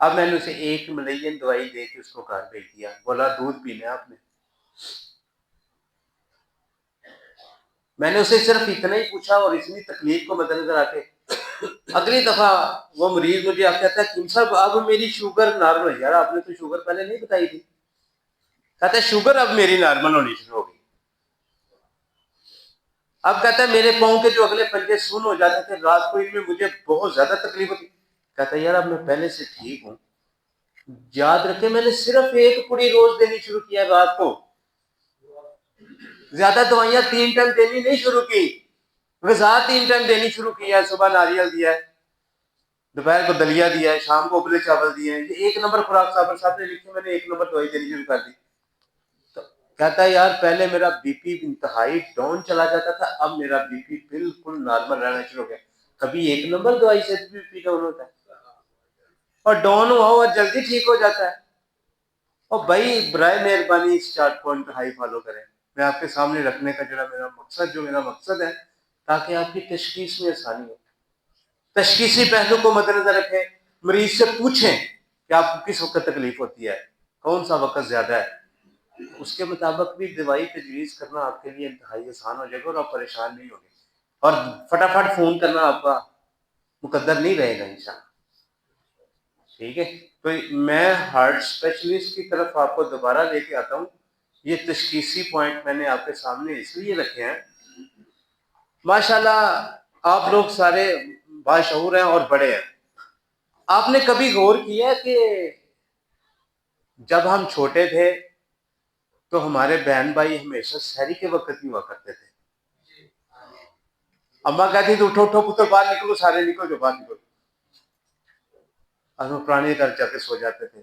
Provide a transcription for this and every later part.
اب میں نے اسے ایک ملین دوائی دے کے اس کو گھر بھیج دیا، بولا دودھ پینا ہے آپ نے۔ میں نے اسے صرف اتنا ہی پوچھا اور اتنی تکلیف کو مد نظر آ کے اگلی دفعہ وہ مریض مجھے آپ کہتا ہے کہ صاحب اب میری شوگر نارمل ہے۔ یار آپ نے تو شوگر پہلے نہیں بتائی تھی۔ کہتا ہے شوگر اب میری نارمل ہونی شروع ہو گئی۔ اب کہتا ہے میرے پاؤں کے جو اگلے پنجے سن ہو جاتے تھے، رات کو ان میں مجھے بہت زیادہ تکلیف ہوتی۔ کہتا ہے یار اب میں پہلے سے ٹھیک ہوں۔ یاد رکھے میں نے صرف ایک پوڑی روز دینی شروع کیا رات کو، زیادہ دوائیاں 3 ٹائم دینی نہیں شروع کی، غذا 3 ٹائم دینی شروع کی ہے۔ صبح ناریل دیا ہے، دوپہر کو دلیا دیا ہے، شام کو ابلے چاول دیے ہیں۔ یہ 1 نمبر خوراک صابر صاحب نے لکھی، میں نے 1 نمبر دوائی دینی شروع کر دی۔ تو کہتا ہے یار پہلے میرا بی پی انتہائی ڈاؤن چلا جاتا تھا، اب میرا بی پی بالکل نارمل رہنا شروع ہو گیا۔ کبھی 1 نمبر دوائی سے بی پی ڈاؤن ہوتا ہے اور ڈاؤن ہوا ہوا جلدی ٹھیک ہو جاتا ہے۔ اور بھائی برائے مہربانی اس چارٹ کو انتہائی فالو کریں۔ میں آپ کے سامنے رکھنے کا میرا مقصد ہے تاکہ آپ کی تشخیص میں آسانی ہو۔ تشخیصی پہلو کو مد نظر رکھیں، مریض سے پوچھیں کہ آپ کو کس وقت تکلیف ہوتی ہے، کون سا وقت زیادہ ہے، اس کے مطابق بھی دوائی تجویز کرنا آپ کے لیے انتہائی آسان ہو جائے گا اور آپ پریشان نہیں ہوں گے، اور فٹافٹ فون کرنا آپ کا مقدر نہیں رہے گا انشاءاللہ۔ ٹھیک ہے، تو میں ہارٹ اسپیشلسٹ کی طرف آپ کو دوبارہ لے کے آتا ہوں۔ یہ تشخیصی پوائنٹ میں نے آپ کے سامنے اس لیے رکھے ہیں، ماشاءاللہ آپ لوگ سارے باشعور ہیں اور بڑے ہیں۔ آپ نے کبھی غور کیا کہ جب ہم چھوٹے تھے تو ہمارے بہن بھائی ہمیشہ سحری کے وقت ہی ہوا کرتے تھے؟ اماں کہتی تھی اٹھو اٹھو پتر باہر نکلو، سارے نکلو جو باہر نکلو، ہم پرانے گھر جا کے سو جاتے تھے۔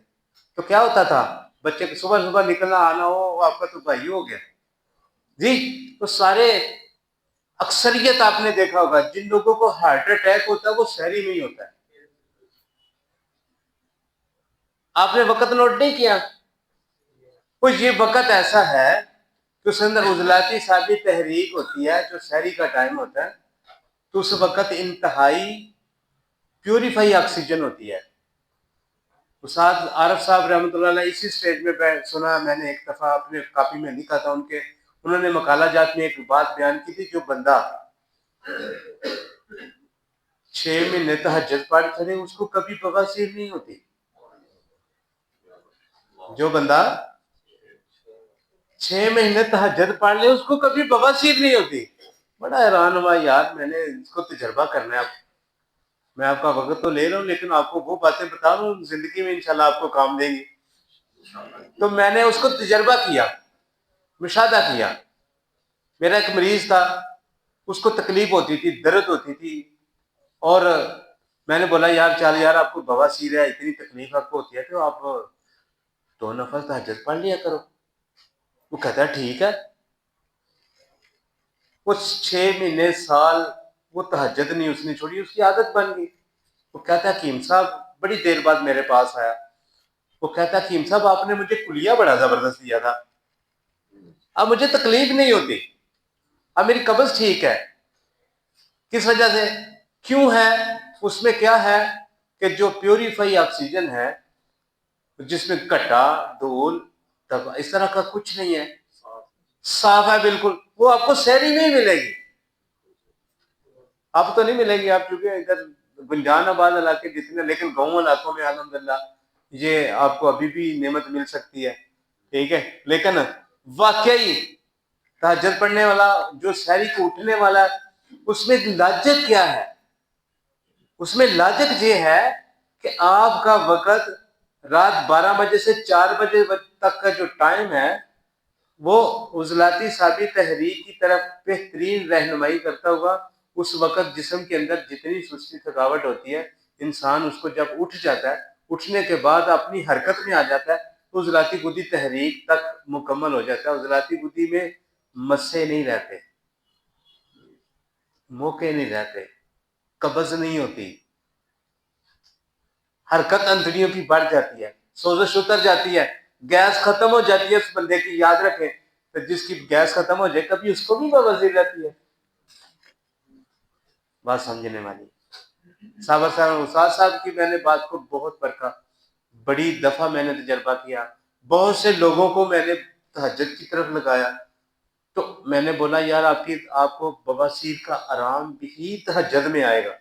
تو کیا ہوتا تھا، بچے کو صبح صبح نکلنا آنا ہو، آپ کا تو بھائی ہو گیا جی۔ تو سارے اکثریت آپ نے دیکھا ہوگا جن لوگوں کو ہارٹ اٹیک ہوتا ہے وہ سحری میں ہی ہوتا ہے۔ آپ نے وقت نوٹ نہیں کیا؟ تو یہ وقت ایسا ہے کہ اس اندر عضلاتی سابی تحریک ہوتی ہے، جو سحری کا ٹائم ہوتا ہے، تو اس وقت انتہائی پیوریفائی آکسیجن ہوتی ہے۔ استاد عارف صاحب رحمۃ اللہ علیہ اسی سٹیج میں سنا، میں نے ایک دفعہ اپنے کاپی میں لکھا تھا انہوں نے مقالہ جات میں ایک بات بیان کی تھی، جو بندہ 6 مہینے تہجد پڑھ کرے اس کو کبھی بواسیر نہیں ہوتی۔ جو بندہ 6 مہینے تہجد پڑھ لے اس کو کبھی بواسیر نہیں ہوتی۔ بڑا حیران ہوا یار، میں نے اس کو تجربہ کرنا ہے۔ میں آپ کا وقت تو لے رہا ہوں لیکن آپ کو وہ باتیں بتا رہا ہوں زندگی میں انشاءاللہ آپ کو کام دیں گی۔ تو میں نے اس کو تجربہ کیا، مشاہدہ کیا۔ میرا ایک مریض تھا، اس کو تکلیف ہوتی تھی، درد ہوتی تھی، اور میں نے بولا یار چل یار آپ کو بواسیر ہے، اتنی تکلیف آپ کو ہوتی ہے تو آپ 2 نفل تہجد پڑھ لیا کرو۔ وہ کہتا ہے ٹھیک ہے۔ وہ 6 مہینے سال وہ تہجد نہیں اس نے چھوڑی، اس کی عادت بن گئی۔ وہ کہتا ہے حکیم صاحب، بڑی دیر بعد میرے پاس آیا، وہ کہتا ہے حکیم صاحب آپ نے مجھے کلیہ بڑا زبردست دیا تھا، اب مجھے تکلیف نہیں ہوتی، اب میری قبض ٹھیک ہے۔ کس وجہ سے؟ کیوں ہے؟ اس میں کیا ہے کہ جو پیوریفائی آکسیجن ہے، جس میں کٹا دھول اس طرح کا کچھ نہیں ہے، صاف ہے بالکل، وہ آپ کو سحری نہیں ملے گی۔ آپ تو نہیں ملے گی، آپ چونکہ ادھر گنجان آباد علاقے جتنے، لیکن گاؤں علاقوں میں الحمدللہ یہ آپ کو ابھی بھی نعمت مل سکتی ہے۔ ٹھیک ہے، لیکن واقعی تہجد پڑھنے والا جو سحری کو اٹھنے والا، اس میں لاجک کیا ہے؟ اس میں لاجک یہ ہے کہ آپ کا وقت رات 12 بجے سے 4 بجے تک کا جو ٹائم ہے وہ عضلاتی سابی تحریک کی طرف بہترین رہنمائی کرتا ہوگا۔ اس وقت جسم کے اندر جتنی سستی تھکاوٹ ہوتی ہے، انسان اس کو جب اٹھ جاتا ہے، اٹھنے کے بعد اپنی حرکت میں آ جاتا ہے تو عضلاتی گودی تحریک تک مکمل ہو جاتا ہے۔ عضلاتی گودی میں مسے نہیں رہتے، موقع نہیں رہتے، قبض نہیں ہوتی، حرکت اندڑیوں کی بڑھ جاتی ہے، سوزش اتر جاتی ہے، گیس ختم ہو جاتی ہے اس بندے کی۔ یاد رکھیں کہ جس کی گیس ختم ہو جائے کبھی اس کو بھی بواسیر رہتی ہے۔ بات سمجھنے والی۔ صابر صاحب استاد صاحب کی میں نے بات کو بہت پرکھا، بڑی دفعہ میں نے تجربہ کیا، بہت سے لوگوں کو میں نے تہجد کی طرف لگایا، تو میں نے بولا یار آپ کو بواسیر کا آرام بھی تہجد میں آئے گا.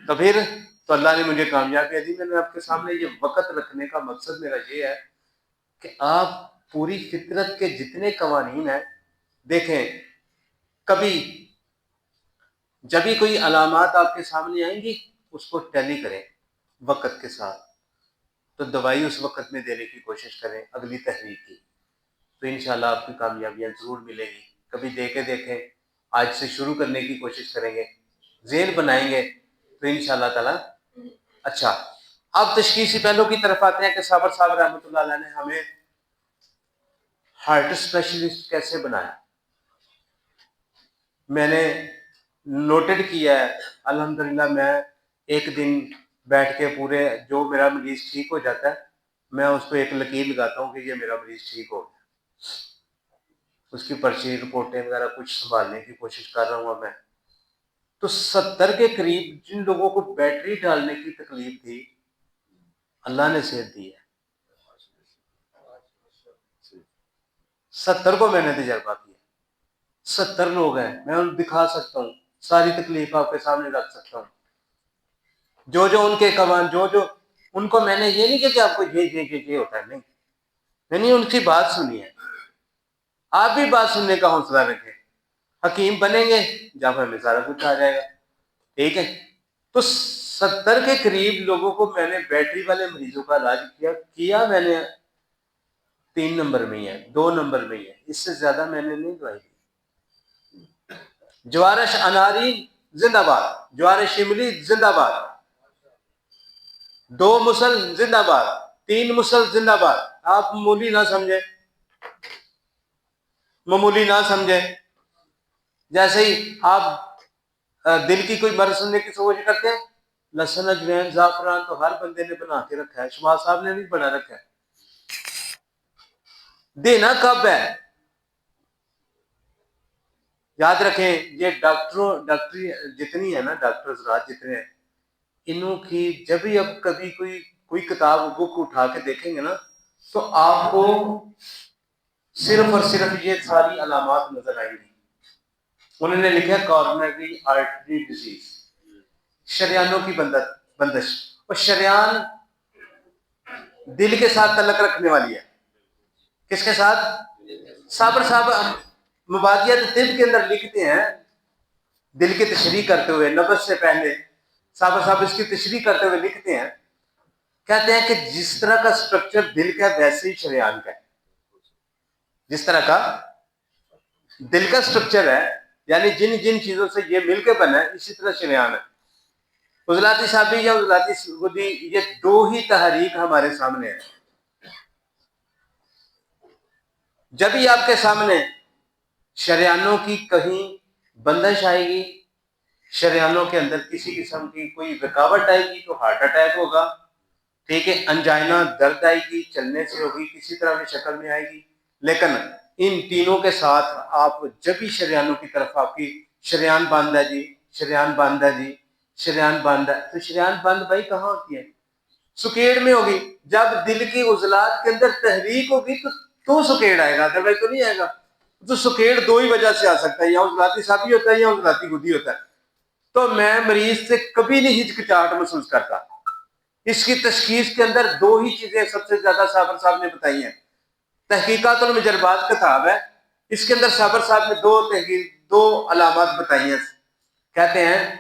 تو پھر تو اللہ نے مجھے کامیابی دی. میں نے آپ کے سامنے یہ وقت رکھنے کا مقصد میرا یہ ہے کہ آپ پوری فطرت کے جتنے قوانین ہیں دیکھیں. کبھی جب بھی کوئی علامات آپ کے سامنے آئیں گی اس کو ٹیلی کریں وقت کے ساتھ، تو دوائی اس وقت میں دینے کی کوشش کریں اگلی تحریک کی، تو انشاءاللہ آپ کی کامیابیاں ضرور ملے گی. کبھی دیکھیں آج سے شروع کرنے کی کوشش کریں گے، ذہن بنائیں گے تو انشاءاللہ تعالی. اچھا، اب تشخیصی پہلو کی طرف آتے ہیں کہ صابر صاحب رحمۃ اللہ علیہ نے ہمیں ہارٹ اسپیشلسٹ کیسے بنایا. میں نے نوٹڈ کیا ہے الحمدللہ. میں ایک دن بیٹھ کے پورے جو میرا مریض ٹھیک ہو جاتا ہے میں اس کو ایک لکیر لگاتا ہوں کہ یہ میرا مریض ٹھیک ہو گیا. اس کی پرچی رپورٹیں وغیرہ کچھ سنبھالنے کی کوشش کر رہا ہوں میں. تو 70 کے قریب جن لوگوں کو بیٹری ڈالنے کی تکلیف تھی اللہ نے صحت دی ہے. 70 کو میں نے تجربہ کیا. 70 لوگ ہیں، میں ان دکھا سکتا ہوں، ساری تکلیف آپ کے سامنے رکھ سکتا ہوں. جو ان کے قوان جو ان کو میں نے یہ نہیں کہ آپ کو یہ ہوتا ہے، نہیں ان کی بات سنی ہے. آپ بھی بات سننے کا حوصلہ رکھیں. حکیم بنیں گے جب ہمیں سارا کچھ آ جائے گا. ٹھیک ہے. تو 70 کے قریب لوگوں کو میں نے بیٹری والے مریضوں کا علاج کیا. میں نے 3 نمبر میں ہی ہے، 2 نمبر میں ہی ہے، اس سے زیادہ میں نے نہیں دوائی دی. جوارش اناری زندہ باد، جوار شملی زندہ باد، 2 مسل زندہ باد، 3 مسل زندہ باد. آپ معمولی نہ سمجھیں. جیسے ہی آپ دل کی کوئی مرض سننے کی سوچ کرتے ہیں، لہسن اجوین زعفران تو ہر بندے نے بنا کے رکھا ہے، شمال صاحب نے نہیں بنا رکھا ہے. دینا کب ہے یاد رکھیں. یہ ڈاکٹری جتنی ہے نا، ڈاکٹر حضرات جتنے ہیں، انہوں کی جب بھی اب کبھی کوئی کتاب بک اٹھا کے دیکھیں گے نا تو آپ کو صرف اور صرف یہ ساری علامات نظر آئیں گی. انہوں نے لکھا کارونری آرٹری ڈیزیز، شریانوں کی بندش. اور شریان دل کے ساتھ تعلق رکھنے والی ہے. کس کے ساتھ؟ صابر صاحب مبادیات طب کے اندر لکھتے ہیں، دل کی تشریح کرتے ہوئے نبض سے پہلے صابر صاحب اس کی تشریح کرتے ہوئے لکھتے ہیں، کہتے ہیں کہ جس طرح کا سٹرکچر دل کا ویسے ہی شریان کا ہے. جس طرح کا دل کا سٹرکچر ہے، یعنی جن چیزوں سے یہ مل کے بنا ہے، اسی طرح شریان ہے. عضلاتی صابی یا عضلاتی غدی، یہ 2 ہی تحریک ہمارے سامنے ہیں. جب ہی آپ کے سامنے شریانوں کی کہیں بندش آئے گی، شریانوں کے اندر کسی قسم کی کوئی رکاوٹ آئے گی تو ہارٹ اٹیک ہوگا. ٹھیک ہے. انجائنا درد آئے گی، چلنے سے ہوگی، کسی طرح کی شکل میں آئے گی. لیکن ان تینوں کے ساتھ آپ جب بھی شریانوں کی طرف آپ کی شریان بند ہے جی، شریان بند ہے جی، شریان بند ہے، تو شریان بند بھائی کہاں ہوتی ہے؟ سکیڑ میں ہوگی. جب دل کی عضلات کے اندر تحریک ہوگی تو سکیڑ آئے گا، ادروائز تو نہیں آئے گا. تو سکیڑ 2 ہی وجہ سے آ سکتا ہے، یا عضلاتی صابی ہوتا ہے یا عضلاتی غدی ہوتا ہے. تو میں مریض سے کبھی نہیں ہچکچاہٹ محسوس کرتا. اس کی تشخیص کے اندر 2 ہی چیزیں سب سے زیادہ صابر صاحب نے بتائی ہیں. تحقیقات المجربات کتاب ہے، اس کے اندر صابر صاحب نے 2 علامات بتائی ہیں. کہتے ہیں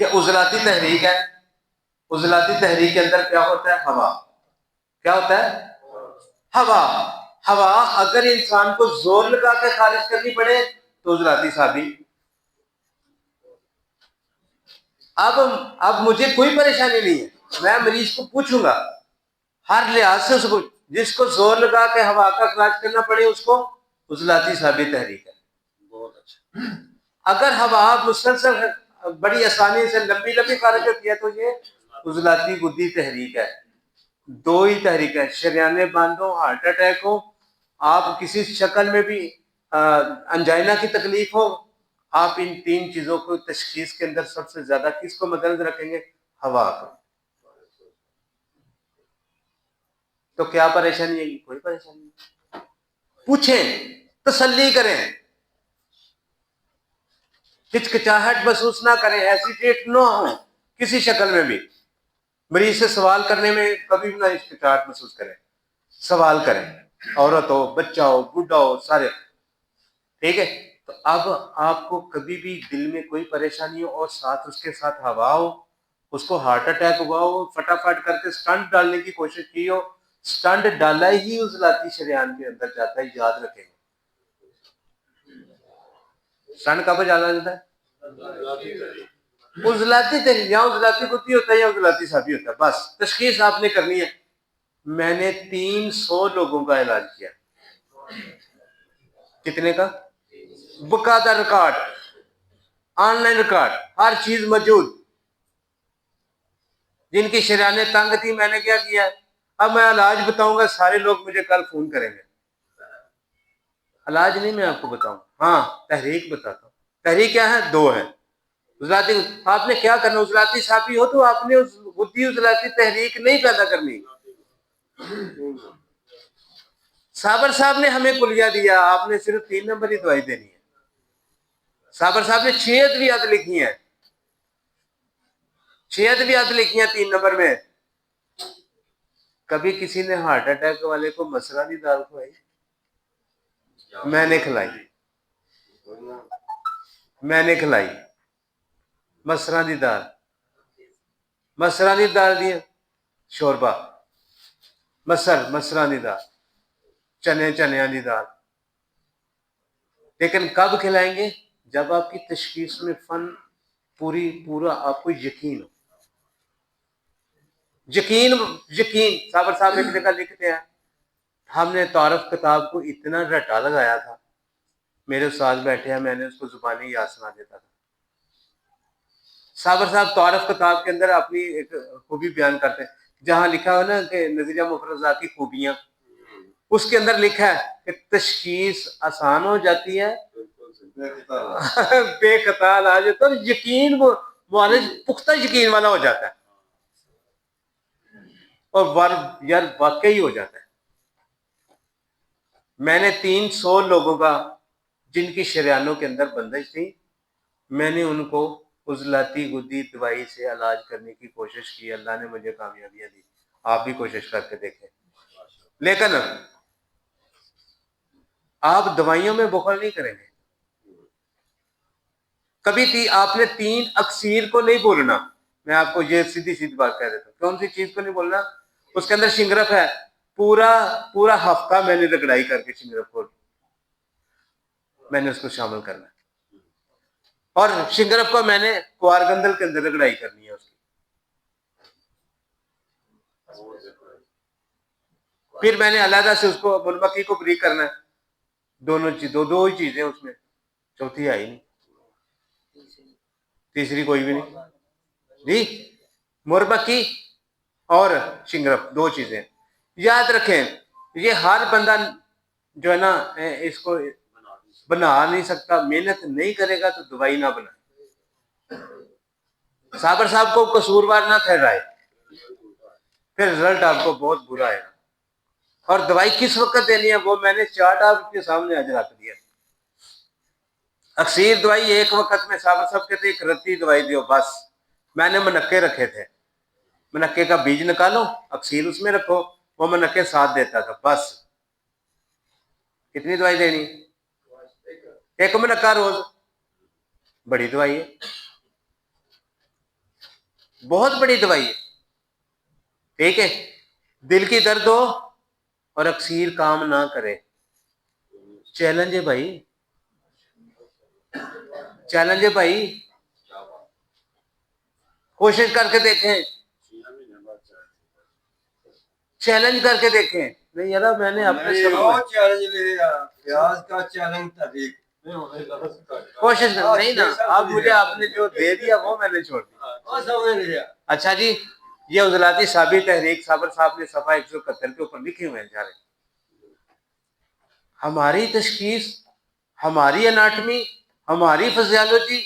کہ عضلاتی تحریک ہے. عضلاتی تحریک کے اندر کیا ہوتا ہے؟ ہوا. کیا ہوتا ہے؟ ہوا اگر انسان کو زور لگا کے خارج کرنی پڑے تو عضلاتی صابی. اب مجھے کوئی پریشانی نہیں ہے، میں مریض کو پوچھوں گا ہر لحاظ سے، اس کو جس کو زور لگا کے ہوا کا خارج کرنا پڑے اس کو عضلاتی صابی تحریک ہے. بہت اچھا. اگر ہوا مسلسل بڑی آسانی سے لمبی خارج ہوتی ہے تو یہ عضلاتی غدی تحریک ہے. 2 ہی تحریک ہے، شریانے بند ہو، ہارٹ اٹیک ہو، آپ کسی شکل میں بھی انجائنا کی تکلیف ہو، آپ ان 3 چیزوں کو تشخیص کے اندر سب سے زیادہ کس کو مد نظر رکھیں گے؟ ہوا کو. تو کیا پریشانی ہے؟ کوئی پریشانی نہیں. پوچھیں، تسلی کریں، ہچکچاہٹ محسوس نہ کریں، ہیسیٹیٹ نہ ہوں کسی شکل میں بھی. مریض سے سوال کرنے میں کبھی بھی نہ ہچکچاہٹ محسوس کریں، سوال کریں، عورت ہو، بچہ ہو، بوڑھا ہو، سارے. ٹھیک ہے؟ تو اب آپ کو کبھی بھی دل میں کوئی پریشانی ہو اور ساتھ اس کے ساتھ ہوا ہو، اس کو ہارٹ اٹیک ہوا ہو، فٹافٹ کر کے سٹنٹ ڈالنے کی کوشش کی ہو، سٹنٹ ڈالا ہی عضلاتی شریان کے اندر جاتا ہے، یاد رکھیں گے. سٹنٹ کب جانا جاتا ہے؟ عضلاتی تحریک، یا عضلاتی کتی ہوتا ہے یا عضلاتی صافی ہوتا ہے. بس تشخیص آپ نے کرنی ہے. میں نے 300 لوگوں کا علاج کیا. کتنے کا؟ باقاعدہ ریکارڈ، آن لائن ریکارڈ، ہر چیز موجود. جن کی شریانیں تنگ تھی میں نے کیا کیا؟ اب میں علاج بتاؤں گا، سارے لوگ مجھے کل فون کریں گے. علاج نہیں میں آپ کو بتاؤں، ہاں تحریک بتاتا ہوں. تحریک کیا ہے؟ 2 ہے. عضلاتی، آپ نے کیا کرنا؟ عضلاتی صافی ہو تو آپ نے غدی عضلاتی تحریک نہیں پیدا کرنی. صابر صاحب نے ہمیں کلیہ دیا، آپ نے صرف 3 نمبر ہی دوائی دینی ہے. صابر صاحب نے 6 ادویات لکھی ہیں، 6 ادویات لکھی ہیں 3 نمبر میں. کبھی کسی نے ہارٹ اٹیک والے کو مسرانی دال کھلائی؟ میں نے کھلائی، میں نے کھلائی مسرانی دال. مسرانی دال دی، شوربہ، مسرانی دال، چنیاں دی دال. لیکن کب کھلائیں گے؟ جب آپ کی تشخیص میں پورا آپ کو یقین ہو. یقین. صابر صاحب ایک جگہ لکھتے ہیں، ہم نے تعارف کتاب کو اتنا رٹا لگایا تھا، میرے استاد بیٹھے ہیں، میں نے اس کو زبانی یاد سنا دیتا تھا. صابر صاحب تعارف کتاب کے اندر اپنی ایک خوبی بیان کرتے ہیں، جہاں لکھا ہو نا کہ نظریہ مفروضات کی خوبیاں، اس کے اندر لکھا ہے کہ تشخیص آسان ہو جاتی ہے، بے خطا علاج ہوتا ہے، اور یقین معالج پختہ یقین والا ہو جاتا ہے، اور یار واقعی ہو جاتا ہے. میں نے 300 لوگوں کا، جن کی شریانوں کے اندر بندش تھی، میں نے ان کو عضلاتی غدی دوائی سے علاج کرنے کی کوشش کی. اللہ نے مجھے کامیابیاں دی. آپ بھی کوشش کر کے دیکھیں. لیکن آپ دوائیوں میں بخل نہیں کریں گے. کبھی آپ نے 3 اکسیر کو نہیں بولنا. میں آپ کو یہ سیدھی بات کہہ دیتا ہوں، کون سی چیز کو نہیں بولنا؟ اس کے اندر شنگرف ہے، پورا ہفتہ میں نے رگڑائی کر کے شنگرف کو میں نے اس کو شامل کرنا ہے، اور شنگرف کو میں نے کوار گندل کے اندر رگڑائی کرنی ہے اس کی. پھر میں نے علیحدہ سے اس کو منبکی کو بریک کرنا ہے. دو ہی چیزیں اس میں، چوتھی آئی نہیں، تیسری کوئی بھی نہیں جی. مربکی اور شنگرف 2 چیزیں یاد رکھیں. یہ ہر بندہ جو ہے نا اس کو بنا نہیں سکتا. محنت نہیں کرے گا تو دوائی نہ بنائے. صابر صاحب کو قصوروار نہ ٹھہرائے، پھر رزلٹ آپ کو بہت برا آئے گا. اور دوائی کس وقت دینی ہے وہ میں نے چارٹ آپ کے سامنے آج رکھ دیا. اکثیر دوائی ایک وقت میں، صابر صاحب کہتے ایک رتی دوائی دیو بس. میں نے منقے رکھے تھے، منقے کا بیج نکالو، اکثیر اس میں رکھو، وہ منقے ساتھ دیتا تھا بس. کتنی دوائی دینی؟ ایک منقہ روز. بڑی دوائی ہے، بہت بڑی دوائی ہے. ٹھیک ہے؟ دل کی درد ہو اور اکثیر کام نہ کرے، چیلنج ہے بھائی، چیلنج ہے بھائی. کوشش کر کے دیکھیں، چیلنج کر کے دیکھیں. نہیں یار میں نے اپنے کوشش نہیں نا، اب مجھے آپ نے جو دے دیا وہ میں نے چھوڑ دیا. اچھا جی، یہ عضلاتی صافی تحریک صابر صاحب نے صفحہ 171 کے اوپر لکھے ہوئے ہیں. جا رہے ہماری تشخیص، ہماری اناٹمی، ہماری فزیالوجی